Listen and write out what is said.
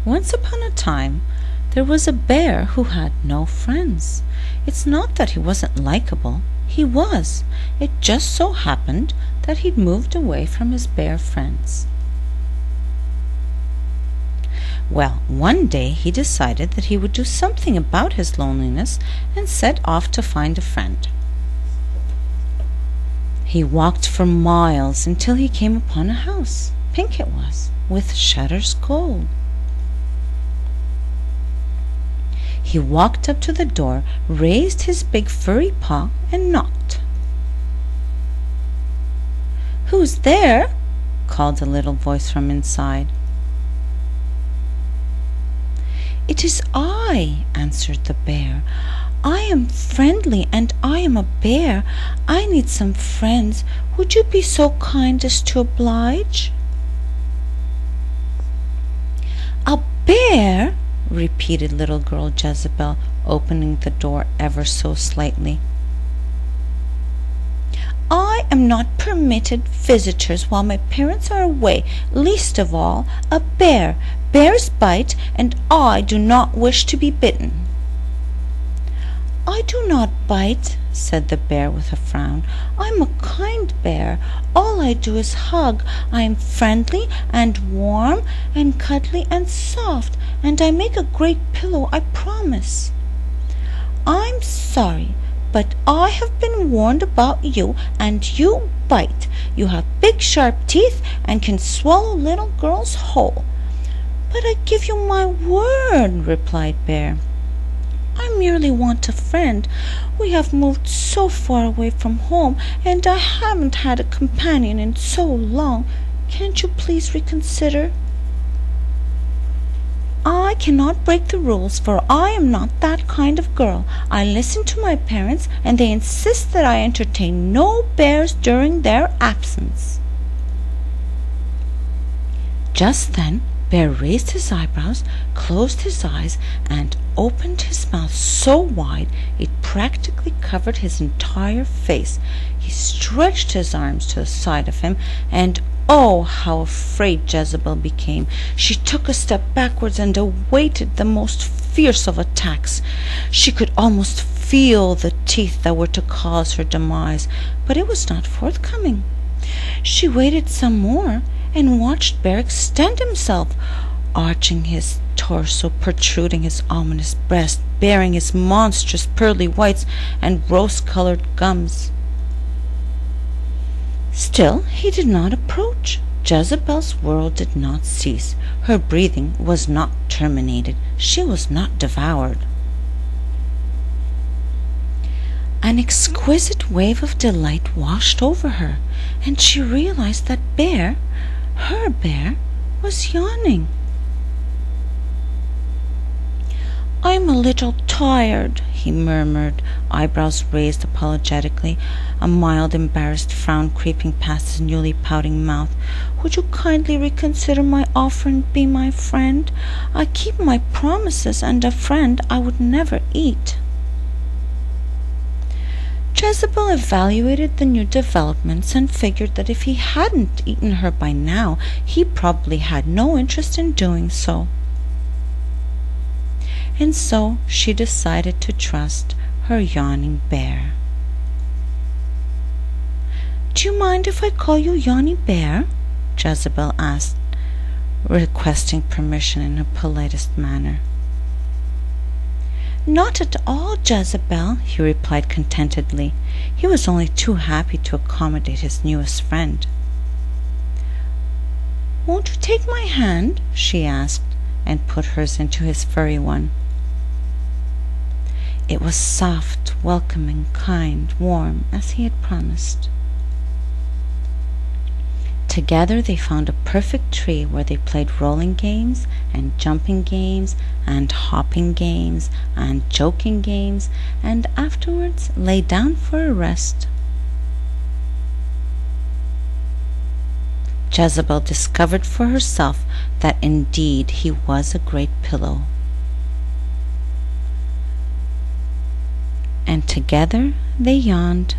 Once upon a time, there was a bear who had no friends. It's not that he wasn't likable. He was. It just so happened that he'd moved away from his bear friends. Well, one day he decided that he would do something about his loneliness and set off to find a friend. He walked for miles until he came upon a house. Pink it was, with shutters gold. He walked up to the door, raised his big furry paw, and knocked. "Who's there?" called a little voice from inside. "It is I," answered the bear. "I am friendly and I am a bear. I need some friends. Would you be so kind as to oblige?" "A bear?" repeated little girl Jezebel, opening the door ever so slightly. "I am not permitted visitors while my parents are away, least of all a bear. Bears bite, and I do not wish to be bitten." "I do not bite," said the bear with a frown. "I'm a kind bear. All I do is hug. I am friendly and warm and cuddly and soft, and I make a great pillow, I promise." "I'm sorry, but I have been warned about you, and you bite. You have big sharp teeth and can swallow little girls whole." "But I give you my word," replied Bear. "I merely want a friend. We have moved so far away from home, and I haven't had a companion in so long. Can't you please reconsider?" "I cannot break the rules, for I am not that kind of girl. I listen to my parents, and they insist that I entertain no bears during their absence." Just then Bear raised his eyebrows, closed his eyes, and opened his mouth so wide it practically covered his entire face. He stretched his arms to the side of him, and oh, how afraid Jezebel became. She took a step backwards and awaited the most fierce of attacks. She could almost feel the teeth that were to cause her demise, but it was not forthcoming. She waited some more, and watched Bear extend himself, arching his torso, protruding his ominous breast, baring his monstrous pearly whites and rose-colored gums. Still he did not approach. Jezebel's whirl did not cease. Her breathing was not terminated. She was not devoured. An exquisite wave of delight washed over her, and she realized that Bear, her bear, was yawning. "I'm a little tired," he murmured, eyebrows raised apologetically, a mild embarrassed frown creeping past his newly pouting mouth. "Would you kindly reconsider my offer and be my friend? I keep my promises, and a friend I would never eat." Jezebel evaluated the new developments and figured that if he hadn't eaten her by now, he probably had no interest in doing so. And so she decided to trust her yawning bear. "Do you mind if I call you Yawny Bear?" Jezebel asked, requesting permission in her politest manner. "Not at all, Jezebel," he replied contentedly. He was only too happy to accommodate his newest friend. "Won't you take my hand?" she asked, and put hers into his furry one. It was soft, welcoming, kind, warm, as he had promised. Together they found a perfect tree where they played rolling games and jumping games and hopping games and joking games, and afterwards lay down for a rest. Jezebel discovered for herself that indeed he was a great pillow. And together they yawned